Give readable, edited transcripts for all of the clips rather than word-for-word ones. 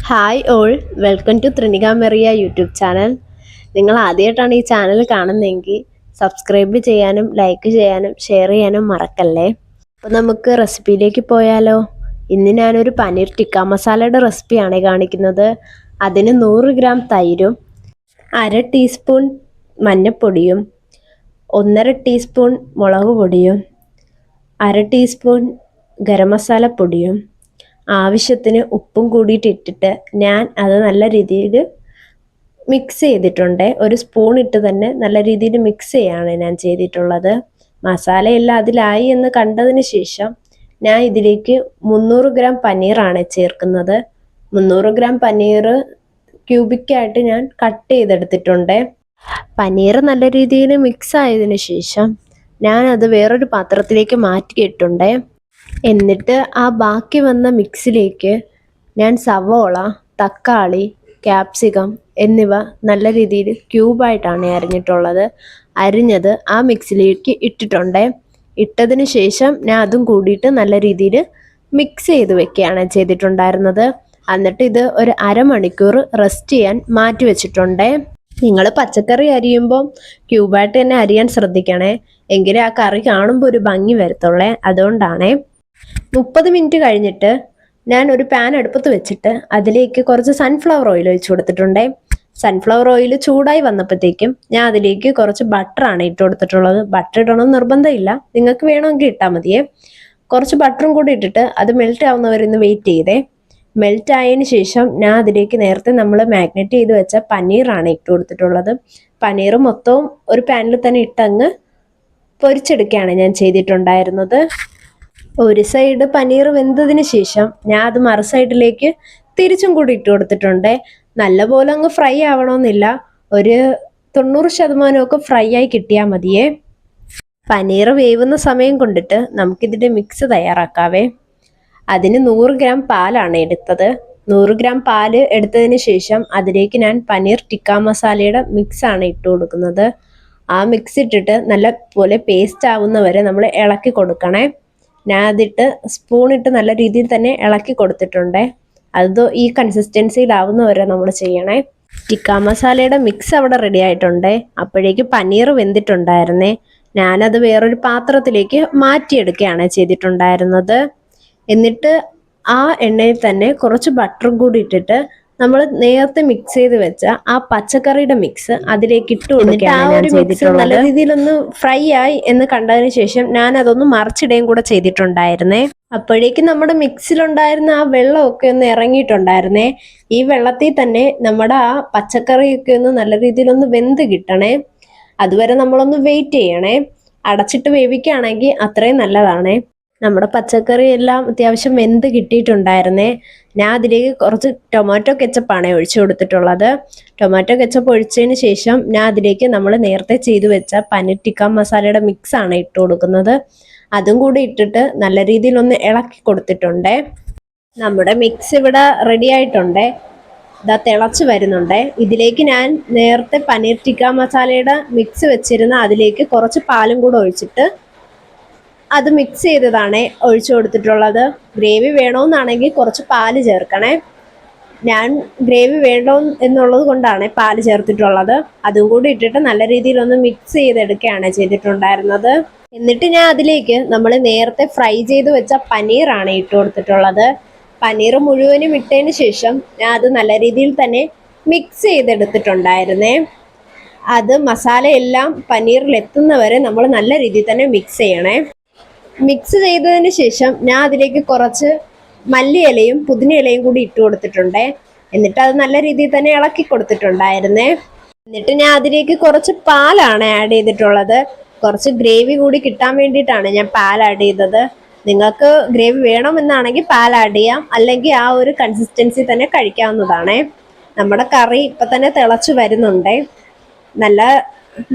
Hi all, welcome to Thrinika Meriya YouTube channel. നിങ്ങൾ ആദ്യമായിട്ടാണ് ഈ ചാനൽ കാണുന്നതെങ്കിൽ സബ്സ്ക്രൈബ് ചെയ്യാനും ലൈക്ക് ചെയ്യാനും ഷെയർ ചെയ്യാനും മറക്കല്ലേ. അപ്പോൾ നമുക്ക് റെസിപ്പിയിലേക്ക് പോയാലോ. ഇന്ന് ഞാനൊരു പനീർ ടിക്ക മസാലയുടെ റെസിപ്പിയാണ് കാണിക്കുന്നത്. അതിന് 100 ഗ്രാം തൈരും 1/2 ടീസ്പൂൺ മഞ്ഞൾപ്പൊടിയും 1/2 ടീസ്പൂൺ മുളക് പൊടിയും 1/2 ടീസ്പൂൺ ഗരം മസാല പൊടിയും ആവശ്യത്തിന് ഉപ്പും കൂടിയിട്ട് ഇട്ടിട്ട് ഞാൻ അത് നല്ല രീതിയിൽ മിക്സ് ചെയ്തിട്ടുണ്ട്. ഒരു സ്പൂൺ ഇട്ട് തന്നെ നല്ല രീതിയിൽ മിക്സ് ചെയ്യാണ് ഞാൻ ചെയ്തിട്ടുള്ളത്. മസാലയെല്ലാം അതിലായി എന്ന് കണ്ടതിന് ശേഷം ഞാൻ ഇതിലേക്ക് 300 ഗ്രാം പനീറാണ് ചേർക്കുന്നത്. 300 ഗ്രാം പനീർ ക്യൂബിക്കായിട്ട് ഞാൻ കട്ട് ചെയ്തെടുത്തിട്ടുണ്ട്. പനീർ നല്ല രീതിയിൽ മിക്സ് ആയതിനു ശേഷം ഞാൻ അത് വേറൊരു പാത്രത്തിലേക്ക് മാറ്റിയിട്ടുണ്ട്. എന്നിട്ട് ആ ബാക്കി വന്ന മിക്സിലേക്ക് ഞാൻ സവോള, തക്കാളി, ക്യാപ്സിക്കം എന്നിവ നല്ല രീതിയിൽ ക്യൂബായിട്ടാണ് അരിഞ്ഞിട്ടുള്ളത്. അരിഞ്ഞത് ആ മിക്സിലേക്ക് ഇട്ടിട്ടുണ്ട്. ഇട്ടതിന് ശേഷം ഞാൻ അതും കൂടിയിട്ട് നല്ല രീതിയിൽ മിക്സ് ചെയ്ത് വെക്കുകയാണ് ചെയ്തിട്ടുണ്ടായിരുന്നത്. എന്നിട്ട് ഇത് ഒരു അരമണിക്കൂർ റെസ്റ്റ് ചെയ്യാൻ മാറ്റി വെച്ചിട്ടുണ്ട്. നിങ്ങൾ പച്ചക്കറി അരിയുമ്പോൾ ക്യൂബായിട്ട് തന്നെ അരിയാൻ ശ്രദ്ധിക്കണേ, എങ്കിലേ ആ കറി കാണുമ്പോൾ ഒരു ഭംഗി വരത്തുള്ളേ. അതുകൊണ്ടാണേ. 30 മിനിറ്റ് കഴിഞ്ഞിട്ട് ഞാൻ ഒരു പാൻ അടുപ്പത്ത് വെച്ചിട്ട് അതിലേക്ക് കുറച്ച് സൺഫ്ലവർ ഓയിൽ ഒഴിച്ചു കൊടുത്തിട്ടുണ്ട്. സൺഫ്ലവർ ഓയിൽ ചൂടായി വന്നപ്പോഴത്തേക്കും ഞാൻ അതിലേക്ക് കുറച്ച് ബട്ടറാണ് ഇട്ട് കൊടുത്തിട്ടുള്ളത്. ബട്ടർ ഇടണമെന്ന് നിർബന്ധമില്ല, നിങ്ങൾക്ക് വേണമെങ്കിൽ ഇട്ടാൽ മതിയേ. കുറച്ച് ബട്ടറും കൂടി ഇട്ടിട്ട് അത് മെൽറ്റ് ആവുന്നവരൊന്ന് വെയിറ്റ് ചെയ്തേ. മെൽറ്റ് ആയതിനു ശേഷം ഞാൻ അതിലേക്ക് നേരത്തെ നമ്മൾ മാഗ്നേറ്റ് ചെയ്ത് വെച്ച പനീറാണ് ഇട്ട് കൊടുത്തിട്ടുള്ളത്. പനീർ മൊത്തവും ഒരു പാനിൽ തന്നെ ഇട്ടങ്ങ് പൊരിച്ചെടുക്കുകയാണ് ഞാൻ ചെയ്തിട്ടുണ്ടായിരുന്നത്. ഒരു സൈഡ് പനീർ വെന്തതിന് ശേഷം ഞാൻ അത് മറു സൈഡിലേക്ക് തിരിച്ചും കൂടി ഇട്ട് കൊടുത്തിട്ടുണ്ട്. നല്ലപോലെ അങ്ങ് ഫ്രൈ ആവണമെന്നില്ല, ഒരു 90% ഫ്രൈ ആയി കിട്ടിയാൽ മതിയേ. പനീർ വേവുന്ന സമയം കൊണ്ടിട്ട് നമുക്കിതിൻ്റെ മിക്സ് തയ്യാറാക്കാവേ. അതിന് 100 ഗ്രാം പാലാണ് എടുത്തത്. 100 ഗ്രാം പാല് എടുത്തതിന് ശേഷം അതിലേക്ക് ഞാൻ പനീർ ടിക്ക മസാലയുടെ മിക്സാണ് ഇട്ട് കൊടുക്കുന്നത്. ആ മിക്സ് ഇട്ടിട്ട് നല്ല പോലെ പേസ്റ്റ് ആവുന്നവരെ നമ്മൾ ഇളക്കി കൊടുക്കണേ. ഞാൻ അതിട്ട് സ്പൂണിട്ട് നല്ല രീതിയിൽ തന്നെ ഇളക്കി കൊടുത്തിട്ടുണ്ട്. അത് ഈ കൺസിസ്റ്റൻസിയിലാവുന്നവരെ നമ്മൾ ചെയ്യണേ. ടിക്ക മസാലയുടെ മിക്സ് അവിടെ റെഡി ആയിട്ടുണ്ട്. അപ്പോഴേക്ക് പനീർ വെന്തിട്ടുണ്ടായിരുന്നേ. ഞാനത് വേറൊരു പാത്രത്തിലേക്ക് മാറ്റിയെടുക്കുകയാണ് ചെയ്തിട്ടുണ്ടായിരുന്നത്. എന്നിട്ട് ആ എണ്ണയിൽ തന്നെ കുറച്ച് ബട്ടറും കൂടി ഇട്ടിട്ട് നമ്മൾ നേരത്തെ മിക്സ് ചെയ്ത് വെച്ച ആ പച്ചക്കറിയുടെ മിക്സ് അതിലേക്ക് ഇട്ട് കൊടുക്കുകയാണ്. നല്ല രീതിയിലൊന്ന് ഫ്രൈ ആയി എന്ന് കണ്ടതിന് ശേഷം ഞാൻ അതൊന്ന് മറിച്ചിടുകയും കൂടെ ചെയ്തിട്ടുണ്ടായിരുന്നേ. അപ്പോഴേക്കും നമ്മുടെ മിക്സിലുണ്ടായിരുന്ന ആ വെള്ളമൊക്കെ ഒന്ന് ഇറങ്ങിയിട്ടുണ്ടായിരുന്നേ. ഈ വെള്ളത്തിൽ തന്നെ നമ്മുടെ ആ പച്ചക്കറിയൊക്കെ ഒന്ന് നല്ല രീതിയിലൊന്ന് വെന്ത് കിട്ടണേ. അതുവരെ നമ്മളൊന്ന് വെയിറ്റ് ചെയ്യണേ. അടച്ചിട്ട് വേവിക്കുകയാണെങ്കിൽ അത്രയും നല്ലതാണേ. നമ്മുടെ പച്ചക്കറി എല്ലാം അത്യാവശ്യം വെന്ത് കിട്ടിയിട്ടുണ്ടായിരുന്നേ. ഞാൻ അതിലേക്ക് കുറച്ച് ടൊമാറ്റോ കെച്ചപ്പാണ് ഒഴിച്ചു കൊടുത്തിട്ടുള്ളത്. ടൊമാറ്റോ കെച്ചപ്പ് ഒഴിച്ചതിന് ശേഷം ഞാൻ അതിലേക്ക് നമ്മൾ നേരത്തെ ചെയ്തു വെച്ച പനീർ ടിക്ക മസാലയുടെ മിക്സ് ആണ് ഇട്ട് കൊടുക്കുന്നത്. അതും കൂടി ഇട്ടിട്ട് നല്ല രീതിയിൽ ഒന്ന് ഇളക്കി കൊടുത്തിട്ടുണ്ട്. നമ്മുടെ മിക്സ് ഇവിടെ റെഡി ആയിട്ടുണ്ട്. ഇതാ തിളച്ച് വരുന്നുണ്ട്. ഇതിലേക്ക് ഞാൻ നേരത്തെ പനീർ ടിക്ക മസാലയുടെ മിക്സ് വെച്ചിരുന്ന അതിലേക്ക് കുറച്ച് പാലും കൂടെ ഒഴിച്ചിട്ട് അത് മിക്സ് ചെയ്തതാണ് ഒഴിച്ചു കൊടുത്തിട്ടുള്ളത്. ഗ്രേവി വേണമെന്നാണെങ്കിൽ കുറച്ച് പാല് ചേർക്കണേ. ഞാൻ ഗ്രേവി വേണോ എന്നുള്ളത് കൊണ്ടാണ് പാല് ചേർത്തിട്ടുള്ളത്. അതും കൂടി ഇട്ടിട്ട് നല്ല രീതിയിലൊന്ന് മിക്സ് ചെയ്തെടുക്കുകയാണ് ചെയ്തിട്ടുണ്ടായിരുന്നത്. എന്നിട്ട് ഞാൻ അതിലേക്ക് നമ്മൾ നേരത്തെ ഫ്രൈ ചെയ്ത് വെച്ച പനീറാണ് ഇട്ട് കൊടുത്തിട്ടുള്ളത്. പനീർ മുഴുവനും ഇട്ടതിന് ശേഷം ഞാൻ അത് നല്ല രീതിയിൽ തന്നെ മിക്സ് ചെയ്തെടുത്തിട്ടുണ്ടായിരുന്നേ. അത് മസാലയെല്ലാം പനീറിൽ എത്തുന്നവരെ നമ്മൾ നല്ല രീതിയിൽ തന്നെ മിക്സ് ചെയ്യണേ. മിക്സ് ചെയ്തതിന് ശേഷം ഞാൻ അതിലേക്ക് കുറച്ച് മല്ലിയിലയും പുതിനയിലയും കൂടി ഇട്ട് കൊടുത്തിട്ടുണ്ട്. എന്നിട്ട് അത് നല്ല രീതിയിൽ തന്നെ ഇളക്കി കൊടുത്തിട്ടുണ്ടായിരുന്നേ. എന്നിട്ട് ഞാൻ അതിലേക്ക് കുറച്ച് പാലാണ് ആഡ് ചെയ്തിട്ടുള്ളത്. കുറച്ച് ഗ്രേവി കൂടി കിട്ടാൻ വേണ്ടിയിട്ടാണ് ഞാൻ പാൽ ആഡ് ചെയ്തത്. നിങ്ങൾക്ക് ഗ്രേവി വേണമെന്നാണെങ്കിൽ പാൽ ആഡ് ചെയ്യാം, അല്ലെങ്കിൽ ആ ഒരു കൺസിസ്റ്റൻസി തന്നെ കഴിക്കാവുന്നതാണ്. നമ്മുടെ കറി ഇപ്പം തന്നെ തിളച്ച് വരുന്നുണ്ട്. നല്ല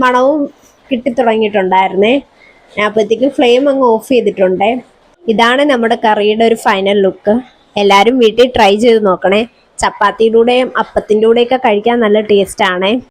മണവും കിട്ടിത്തുടങ്ങിയിട്ടുണ്ടായിരുന്നേ. ഞാൻ അപ്പോഴത്തേക്കും ഫ്ലെയിം അങ്ങ് ഓഫ് ചെയ്തിട്ടുണ്ട്. ഇതാണ് നമ്മുടെ കറിയുടെ ഒരു ഫൈനൽ ലുക്ക്. എല്ലാവരും വീട്ടിൽ ട്രൈ ചെയ്ത് നോക്കണേ. ചപ്പാത്തിയിലൂടെയും അപ്പത്തിൻ്റെ കൂടെയൊക്കെ കഴിക്കാൻ നല്ല ടേസ്റ്റ് ആണേ.